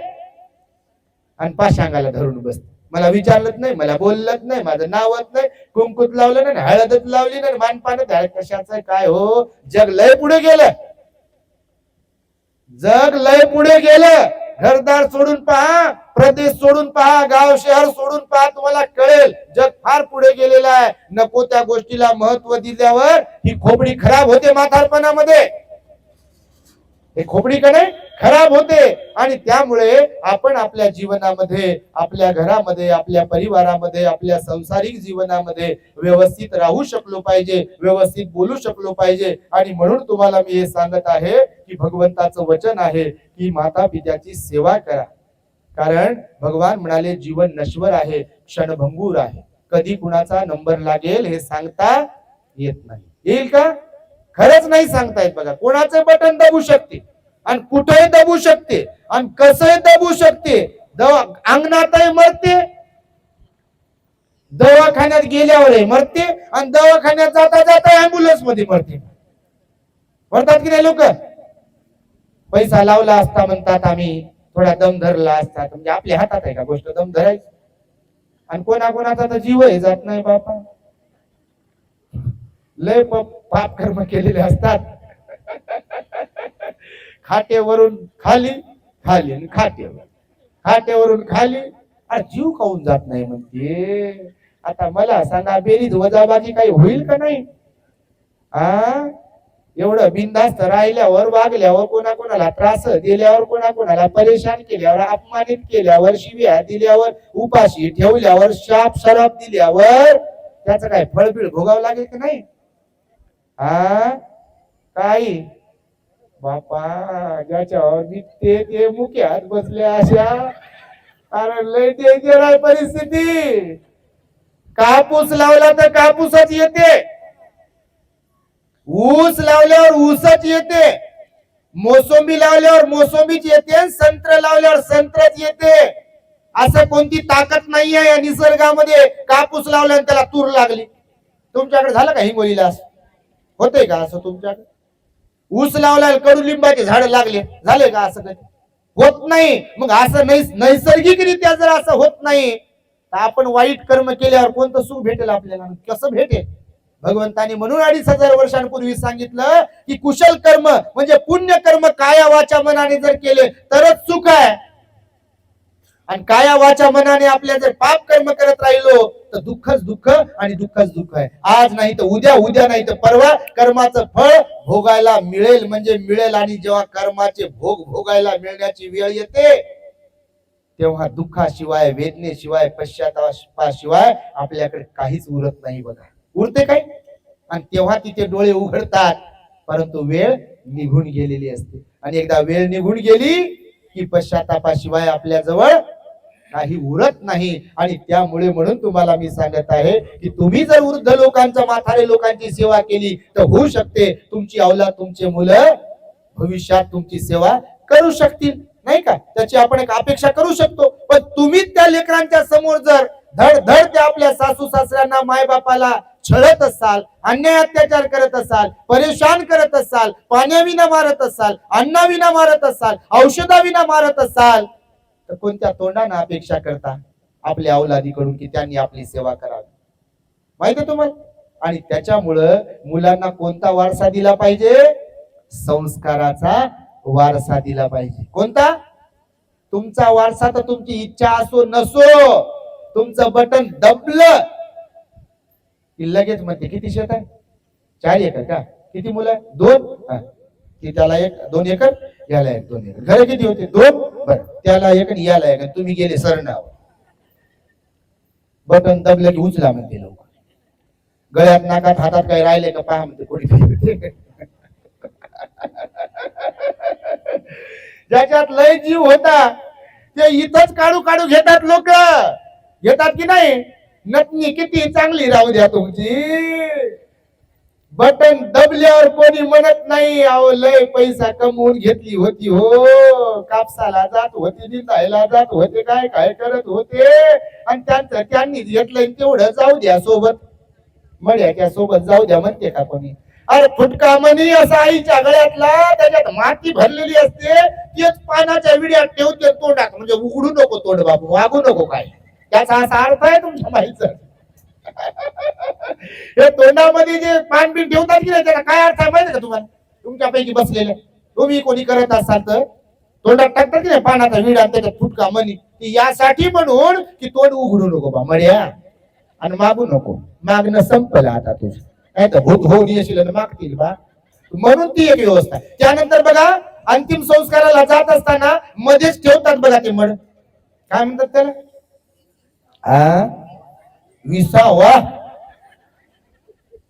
आणि पाशांगाला धरून बसते. मला विचारलंच नाही, मला बोललंच नाही, माझं नावच नाही, कुंकुत लावलं नाही, हळदच लावली नाही, मानपानच हळद कशाचं काय. हो, जग लय पुढे गेलं, जग लय पुढे गेलं. घरदार सोडून पहा, प्रदेश सोडून पहा, गाव शहर सोडून पहा, तुम्हाला कळेल जग फार पुढे गेलेलं आहे. नको त्या गोष्टीला महत्व दिल्यावर ही खोपडी खराब होते म्हातारपणामध्ये. हे खोपडी का नाही खराब होते. आणि त्यामुळे आपण आपल्या जीवनामध्ये, आपल्या घरामध्ये, आपल्या परिवारामध्ये, आपल्या संसारिक जीवनामध्ये व्यवस्थित राहू शकलो पाहिजे, व्यवस्थित बोलू शकलो पाहिजे. आणि म्हणून तुम्हाला मी हे सांगत आहे की भगवंताचं वचन आहे की माता पित्याची सेवा करा. कारण भगवान म्हणाले जीवन नश्वर आहे, क्षणभंगूर आहे, कधी कुणाचा नंबर लागेल हे सांगता येत नाही. येईल का? खरंच नाही सांगता येत. बघा, कोणाचं बटन दाबू शकते आणि कुठेही दाबू शकते आणि कसंही दाबू शकते. अंगणातही मरते, दवाखान्यात गेल्यावरही मरते आणि दवाखान्यात जाता जाता अँब्युलन्स मध्ये मरते. मरतात की नाही लोक? पैसा लावला असता म्हणतात आम्ही, थोडा दम धरला असता. म्हणजे आपल्या हातात आहे का गोष्ट दम धरायची? आणि कोणाकोणाचा तर जीवही जात नाही बापा. लय पाप कर्म केलेले असतात. खाटेवरून खाली, खाली खाटेवर, खाटेवरून खाली, जीव खाऊन जात नाही म्हणते. आता मला सांगा, बेरीज वजाबाजी काही होईल का नाही? एवढं बिनधास्त राहिल्यावर, वागल्यावर, कोणाकोणाला त्रास दिल्यावर, कोणाकोणाला परेशान केल्यावर, अपमानित केल्यावर, शिव्या दिल्यावर, उपाशी ठेवल्यावर, शाप शराब दिल्यावर त्याचं काय फळबिळ भोगावं लागेल की नाही? काही बापा ज्याच्यावर ते मुक्यात बसल्या अशा. अरे लय डेंजर आहे परिस्थिती. कापूस लावला तर कापूसच येते, ऊस लावल्यावर ऊसच येते, मोसंबी लावल्यावर मोसंबीच येते, संत्र लावल्यावर संत्रच येते. असं कोणती ताकद नाही आहे या निसर्गामध्ये. कापूस लावल्यावर त्याला तूर लागली. तुमच्याकडे झालं का हिंगोलीला? असं होतंय का? असं तुमच्याकडे ऊस लावला कडुलिंबाचे झाड लागले, झाले का? असं कधी होत नाही. मग असं नैसर्गिकरित्या जर असं होत नाही तर आपण वाईट कर्म केल्यावर कोणतं सुख भेटेल आपल्याला? कसं भेटेल? भगवंतानी म्हणून 2500 वर्षांपूर्वी सांगितलं की कुशल कर्म म्हणजे पुण्य कर्म काया वाचा मनाने जर केले तरच सुख आहे. आणि काया वाचा मनाने आपल्या जर पाप कर्म करत राहिलो तर दुःखच दुःख आणि दुःखच दुःख आहे. आज नाही तर उद्या, उद्या नाही तर परवा कर्माचं फळ भोगायला मिळेल म्हणजे मिळेल. आणि जेव्हा कर्माचे भोग भोगायला मिळण्याची वेळ येते तेव्हा दुःखाशिवाय, वेदनेशिवाय, पश्चातापाशिवाय आपल्याकडे काहीच उरत नाही. बघा, उरते काय? आणि तेव्हा तिथे डोळे उघडतात, परंतु वेळ निघून गेलेली असते. आणि एकदा वेळ निघून गेली की पश्चातापाशिवाय आपल्या जवळ काही उरत नाही. आणि त्यामुळे म्हणून तुम्हाला मी सांगत आहे की तुम्ही जर वृद्ध लोकांचा, म्हातारे लोकांची सेवा केली तर होऊ शकते तुमची औलाद, तुमचे मुलं भविष्यात तुमची सेवा करू शकतील, नाही का? त्याची आपण एक अपेक्षा करू शकतो. पण तुम्ही त्या लेकरांच्या समोर जर धड धड त्या आपल्या सासू सासऱ्यांना, माय बापाला छळत असाल, अन्याय अत्याचार करत असाल, परेशान करत असाल, पाण्याविना मारत असाल, अन्नाविना मारत असाल, औषधाविना मारत असाल तर कोणत्या तोंडाने अपेक्षा करता आपल्या औलादीकडून की त्यांनी आपली सेवा करावी? माहिती आहे तुम्हाला? आणि त्याच्यामुळं मुलांना कोणता वारसा दिला पाहिजे? संस्काराचा वारसा दिला पाहिजे. कोणता? तुमचा वारसा तर तुमची इच्छा असो नसो, तुमचं बटन दबलं की लगेच म्हणते किती शेत आहे? 4 एकर का? किती मुलं आहे? 2. की त्याला 2 एकर, याला 2 एकर. घर किती होते? 2. बरं, त्याला 1 आणि याला 1. तुम्ही गेले सरनाव. बटन दबलं की उचला म्हणते लोक. गळ्यात नाकात हातात काही राहिले का पहा म्हणते कोणी. ज्याच्यात लय जीव होता ते इथंच काढू काढू घेतात लोक. घेतात की नाही? नटणी किती चांगली राहू द्या तुमची, बटन दबल्यावर कोणी म्हणत नाही अहो लय पैसा कमवून घेतली होती हो, कापसाला जात होती, निंदायला जात होते, काय काय करत होते, आणि त्यांनी घेतलंय तेवढं जाऊ द्या सोबत, मड्याच्या सोबत जाऊ द्या म्हणते का कोणी? अरे फुटका मनी असा आईच्या गळ्यातला, त्याच्यात माती भरलेली असते, तेच पानाच्या विड्यात ठेवते तोंडात, म्हणजे उघडू नको तोंड बाबू, वागू नको काय, त्याचा असा अर्थ आहे तुमच्या माईचा. हे तोंडामध्ये जे पान बिन ठेवतात की नाही, त्याला काय अर्थ आहे माहिती का तुम्हाला? तुमच्यापैकी बसलेले तुम्ही कोणी करत असाल तर तोंडात टाकतात की नाही पानाचा विडा, त्याच्यात फुटका मनी, यासाठी म्हणून की तोंड उघडू नको बा मड्या, आणि मागू नको. मागणं संपलं आता तुझं, काय तर भूत होऊन येशील आणि मागतील बा, म्हणून ती एक व्यवस्था. त्यानंतर बघा अंतिम संस्काराला जात असताना मध्येच ठेवतात बघा ते मड, काय म्हणतात त्याला? विसावा.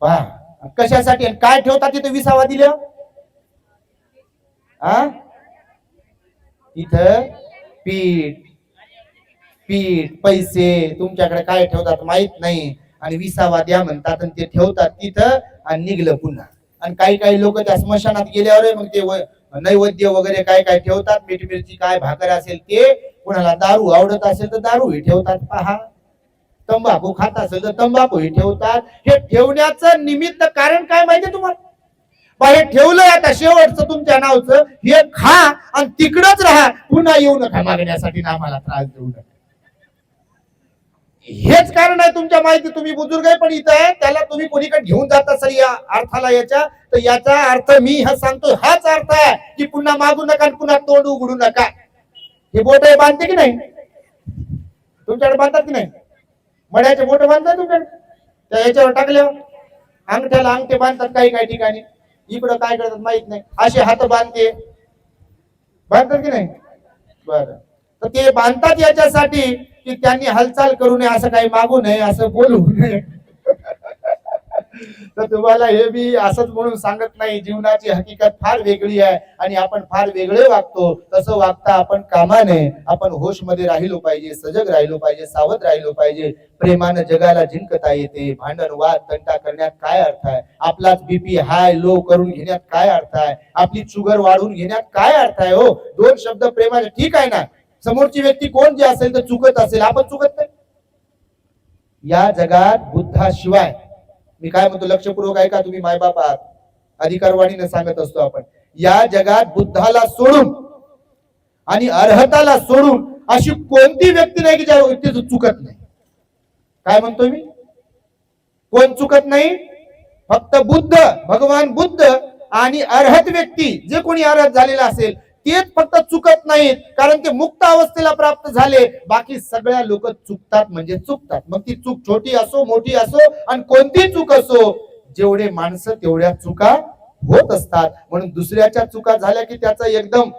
पहा कशासाठी आणि काय ठेवतात तिथे विसावा दिल्या? इथं पीठ, पैसे तुमच्याकडे काय ठेवतात माहित नाही, आणि विसावा द्या म्हणतात आणि ते ठेवतात तिथं आणि निघलं पुन्हा. आणि काही काही लोक त्या स्मशानात गेल्यावर मग ते नैवेद्य वगैरे काय काय ठेवतात, मीठ मिरची काय भाकर असेल ते, कुणाला दारू आवडत असेल तर दारूही ठेवतात. पहा, तंबाखू खात असेल तर तंबाखूही ठेवतात. हे ठेवण्याचं निमित्त कारण काय माहितीये तुम्हाला? हे ठेवलंय आता शेवटचं तुमच्या नावचं, हे खा आणि तिकडच राहा, पुन्हा येऊ नका मागण्यासाठी, आम्हाला त्रास देऊ नका. हेच कारण आहे तुमच्या माहिती. तुम्ही बुजुर्ग आहे पण इथं आहे, त्याला तुम्ही कोणीकडे घेऊन जात असाल या अर्थाला, याच्या तर याचा अर्थ मी हा सांगतो, हाच अर्थ आहे की पुन्हा मागू नका, पुन्हा तोंड उघडू नका. हे बोट बांधते की नाही? तुमच्याकडे बांधतात की नाही? मड्याचे बोट बांधतात तुमच्याकडे? त्या याच्यावर टाकल्यावर अंगठ्याला अंगठे बांधतात काही काही ठिकाणी, इकडं काय करतात माहित नाही, असे हात बांधतात की नाही? बरं, तर ते बांधतात याच्यासाठी की त्यांनी हालचाल करू नये, असं काही मागू नये, असं बोलू नये. तर तुम्हाला हे मी असंच म्हणून सांगत नाही, जीवनाची हकीकत फार वेगळी आहे आणि आपण फार वेगळे वागतो. तसं वागता आपण कामा नये. आपण होश मध्ये राहिलो पाहिजे, सजग राहिलो पाहिजे, सावध राहिलो पाहिजे. प्रेमानं जगाला जिंकता येते. भांडण वाद तंटा करण्यात काय अर्थ आहे? आपलाच बीपी हाय लो करून घेण्यात काय अर्थ आहे? आपली शुगर वाढवून घेण्यात काय अर्थ आहे? हो, 2 शब्द प्रेमाचे ठीक आहे ना, समोरची व्यक्ती कोण जे असेल तर चुकत असेल, आपण चुकत नाही. या जगात बुद्धाशिवाय, मी काय म्हणतो लक्षपूर्वक ऐका तुम्ही, मायबाप आहात, अधिकारवाणीने सांगत असतो आपण, या जगात बुद्धाला सोडून आणि अर्हताला सोडून अशी कोणती व्यक्ती नाही की ज्या व्यक्ती चुकत नाही. काय म्हणतोय मी? कोण चुकत नाही? फक्त बुद्ध, भगवान बुद्ध आणि अर्हत व्यक्ती, जे कोणी अर्हत झालेला असेल तेच फक्त चुकत नाहीत, कारण ते मुक्त अवस्थेला प्राप्त झाले. बाकी सगळ्या लोक चुकतात म्हणजे चुकतात. मग ती चूक छोटी असो मोठी असो आणि कोणती चूक असो, जेवढे माणसं तेवढ्या चुका होत असतात. म्हणून दुसऱ्याच्या चुका झाल्या की त्याचं एकदम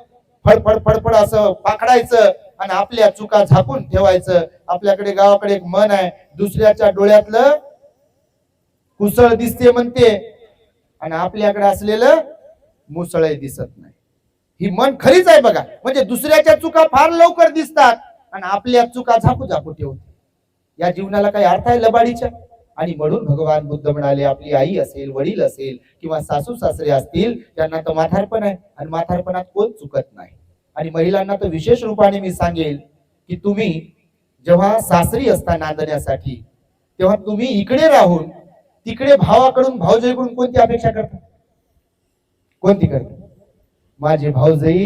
फडफड फडफड असं पाकडायचं आणि आपल्या चुका झाकून ठेवायचं. आपल्याकडे गावाकडे एक म्हण आहे, दुसऱ्याच्या डोळ्यातलं कुसळ दिसते म्हणते आणि आपल्याकडे असलेलं मुसळ दिसत नाही. ही मन खरीच आहे बघा. म्हणजे दुसऱ्याच्या चुका फार लवकर दिसतात आणि आपल्या चुका झाकू झाकू ठेवते. या जीवनाला काही अर्थ आहे लबाडीच्या? आणि म्हणून भगवान बुद्ध म्हणाले, आपली आई असेल, वडील असेल किंवा सासू सासरे असतील, त्यांना तर म्हातारपण आहे आणि म्हातारपणात कोण चुकत नाही. आणि महिलांना तर विशेष रूपाने मी सांगेल की तुम्ही जेव्हा सासरी असता नांदण्यासाठी, तेव्हा तुम्ही इकडे राहून तिकडे भावाकडून भाऊजाईकडून कोणती अपेक्षा करता? कोणती करता? माझे भाऊजाई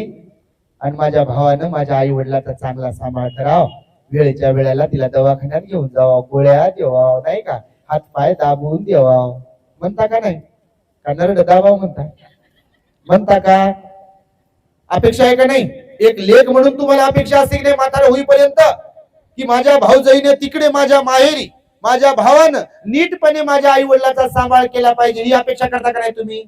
आणि माझ्या भावानं माझ्या आई वडिलाचा चांगला सांभाळ करावा, वेळेच्या वेळेला तिला दवाखान्यात घेऊन जावा, गोळ्या देवा, नाही का, हात पाय दाबून देवा, म्हणता का नाही? का नरड दाबाव म्हणता का? अपेक्षा आहे का नाही? एक लेख म्हणून तुम्हाला अपेक्षा असते की नाही म्हातारा होईपर्यंत की माझ्या भाऊजाईने तिकडे माझ्या माहेरी माझ्या भावानं नीटपणे माझ्या आई वडिलांचा सांभाळ केला पाहिजे, ही अपेक्षा करता का नाही तुम्ही?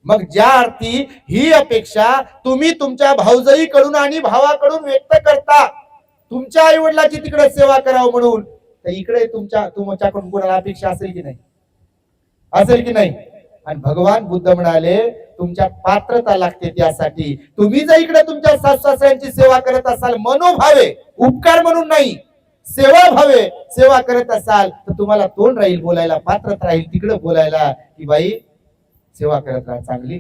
मग ज्या अर्थी ही अपेक्षा तुम्ही तुमच्या भाऊजाईकडून आणि भावाकडून व्यक्त करता, तुमच्या आई वडिलांची तिकडे सेवा करावं म्हणून, तर इकडे तुमच्याकडून कोणाला अपेक्षा असेल की नाही? असेल की नाही? आणि भगवान बुद्ध म्हणाले तुमच्या पात्रता लागते त्यासाठी. तुम्ही जर इकडे तुमच्या सासू सासऱ्यांची सेवा करत असाल मनोभावे, उपकार म्हणून नाही, सेवा भावे सेवा करत असाल, तर तुम्हाला तोंड राहील बोलायला, पात्रता राहील तिकडे बोलायला की बाई सेवा करत राहा चांगली,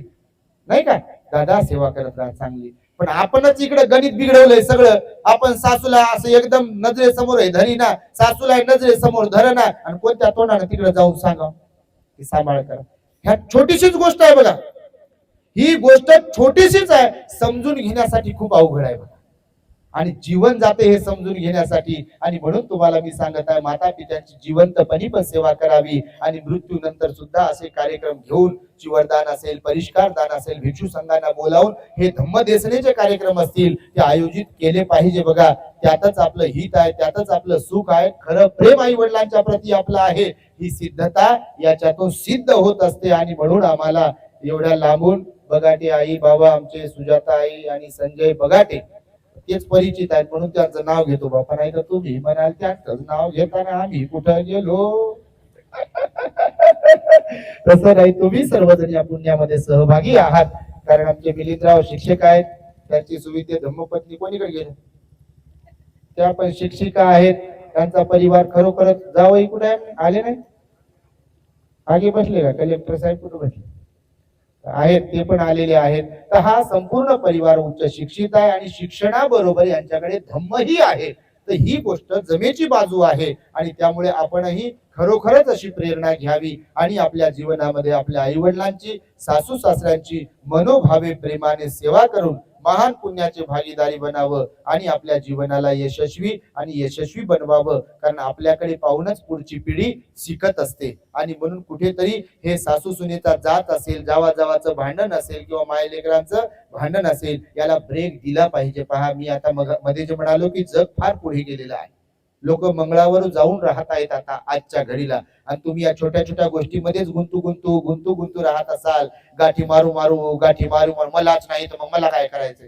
नाही का दादा सेवा करत राहा चांगली. पण आपणच इकडे गणित बिघडवलंय सगळं. आपण सासूला असं एकदम नजरेसमोर आहे धरी ना, सासूला नजरेसमोर धर ना, आणि कोणत्या तोंडाने तिकडे जाऊन सांगा की सांभाळ करा. ह्या छोटीशीच गोष्ट आहे बघा, ही गोष्ट छोटीशीच आहे, समजून घेण्यासाठी खूप अवघड आहे बघा. आणि जीवन जाते हे समजून घेण्यासाठी. आणि म्हणून तुम्हाला मी सांगत आहे, माता पित्यांची जिवंतपणी पण सेवा करावी. आणि मृत्यू नंतर सुद्धा असे कार्यक्रम घेऊन, चिवरदान असेल, परिष्कार दान असेल, भिक्षू संघांना बोलावून हे धम्मदेसनेचे कार्यक्रम असतील ते आयोजित केले पाहिजे बघा. त्यातच आपलं हित आहे, त्यातच आपलं सुख आहे. खरं प्रेम आई वडिलांच्या प्रती आपलं आहे, ही सिद्धता याच्यातून सिद्ध होत असते. आणि म्हणून आम्हाला एवढ्या लांबून बगाटे आई बाबा आमचे सुजाता आई आणि संजय बगाटे तेच परिचित आहेत म्हणून त्यांचं नाव घेतो बापा, नाही तर तुम्ही म्हणाल त्यांचं नाव घेताना आम्ही कुठं गेलो. तसं नाही, तुम्ही सर्वजण या पुण्यामध्ये सहभागी आहात. कारण आमचे मिलिंदराव शिक्षक आहेत, त्यांची सुविधे धम्मपत्नी कोणीकडे गेले, त्या पण शिक्षिका आहेत. त्यांचा परिवार खरोखरच जावई कुठे आले नाही, आगे बसले का कलेक्टर साहेब कुठे बसले आहेत, ते पण आलेले आहेत. तर हा संपूर्ण परिवार उच्च शिक्षित आहे आणि शिक्षणाबरोबर यांच्याकडे धम्मही आहे. तर ही गोष्ट जमेची बाजू आहे. आणि त्यामुळे आपणही खरोखरच अशी प्रेरणा घ्यावी आणि आपल्या जीवनामध्ये आपल्या आई वडिलांची, सासू सासऱ्यांची मनोभावे प्रेमाने सेवा करून महान पुण्याचे भागीदारी बनावं आणि आपल्या जीवनाला यशस्वी बनवावं. कारण आपल्याकडे पाहूनच पुढची पिढी शिकत असते. आणि म्हणून कुठेतरी हे सासू सुनेचा जात असेल, जावाजावाचं भांडण असेल किंवा मायलेकरांचं भांडण असेल, याला ब्रेक दिला पाहिजे. पहा, मी आता मध्ये जे म्हणालो की जग फार पुढे गेलेलं आहे, लोक मंगळावर जाऊन राहत आहेत आता आजच्या घडीला. आणि तुम्ही या छोट्या छोट्या गोष्टीमध्येच गुंतू राहत असाल, गाठी मारू मलाच नाही तर मग मला काय करायचंय,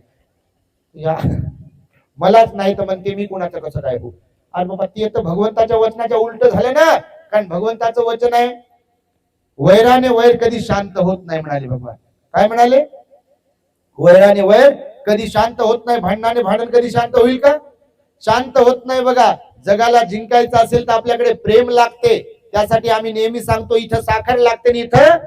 मलाच नाही तर म्हणते मी कुणाचं कसं काय हो. आणि बाबा ते तर भगवंताच्या वचनाच्या उलट झालं ना. कारण भगवंताचं वचन आहे, वैराने वैर कधी शांत होत नाही म्हणाले भगवान. काय म्हणाले? वैराने वैर कधी शांत होत नाही. भांडणाने भांडण कधी शांत होईल का? शांत होत नाही. बघा, जगाला जिंकायचं असेल तर आपल्याकडे प्रेम लागते. त्यासाठी आम्ही नेहमी सांगतो, इथं साखर लागते आणि इथं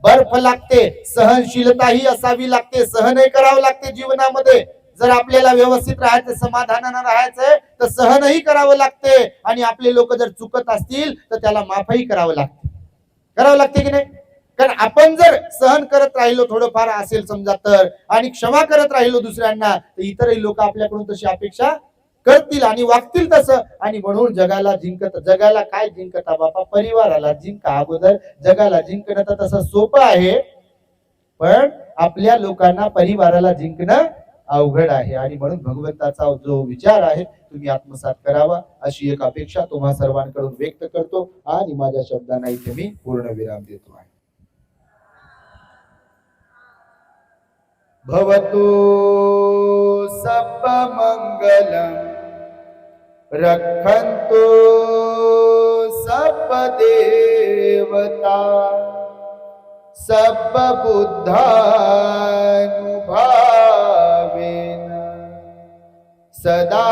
बर्फ लागते. सहनशीलता ही असावी लागते, सहनही करावं लागते जीवनामध्ये. जर आपल्याला व्यवस्थित राहायचं, समाधानानं राहायचंय, तर सहनही करावं लागते. आणि आपले लोक जर चुकत असतील तर त्याला माफही करावं लागते की नाही? कारण आपण जर सहन करत राहिलो, थोडंफार असेल समजा तर, आणि क्षमा करत राहिलो दुसऱ्यांना, तर इतरही लोक आपल्याकडून तशी अपेक्षा करतील आणि वागतील तसं. आणि म्हणून जगाला काय जिंकता बापा, परिवाराला जिंका अगोदर. जगाला जिंकणं तर तसं सोपं आहे, पण आपल्या लोकांना परिवाराला जिंकणं अवघड आहे. आणि म्हणून भगवंताचा जो विचार आहे तुम्ही आत्मसात करावा, अशी एक अपेक्षा तुम्हा सर्वांकडून व्यक्त करतो. आणि माझ्या शब्दांना इथे मी पूर्ण विराम देतो आहे. भवतु सब्ब मंगलम रक्षन्तु सब्ब देवता सब्ब बुद्धानुभावेन सदा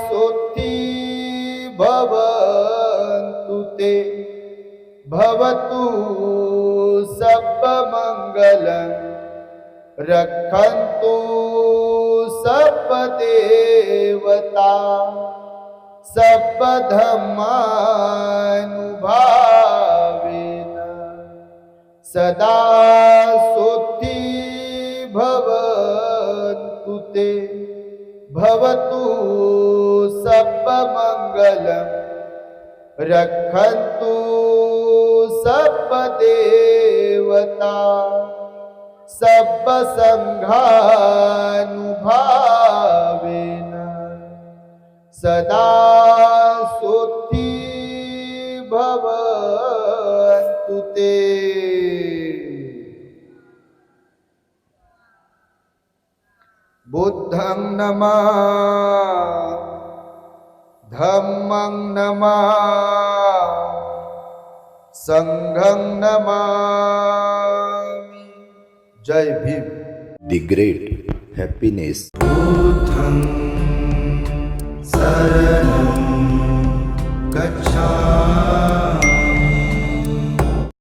सुखी भवन्तु ते. भवतु सब्ब मंगलम रक्षन्तु सब्ब देवता सब्ब धम्मानुभावेन सदा सुखी भवन्तु ते. भवतु सब्ब मंगलम रक्षन्तु सब्ब देवता सब्ब संघानुभावेन सदा सोथी भवन्तु ते. बुद्धं नमः, धम्मं नमः, संघं नमामि. जय भीम. The great happiness. बुद्धं शरणं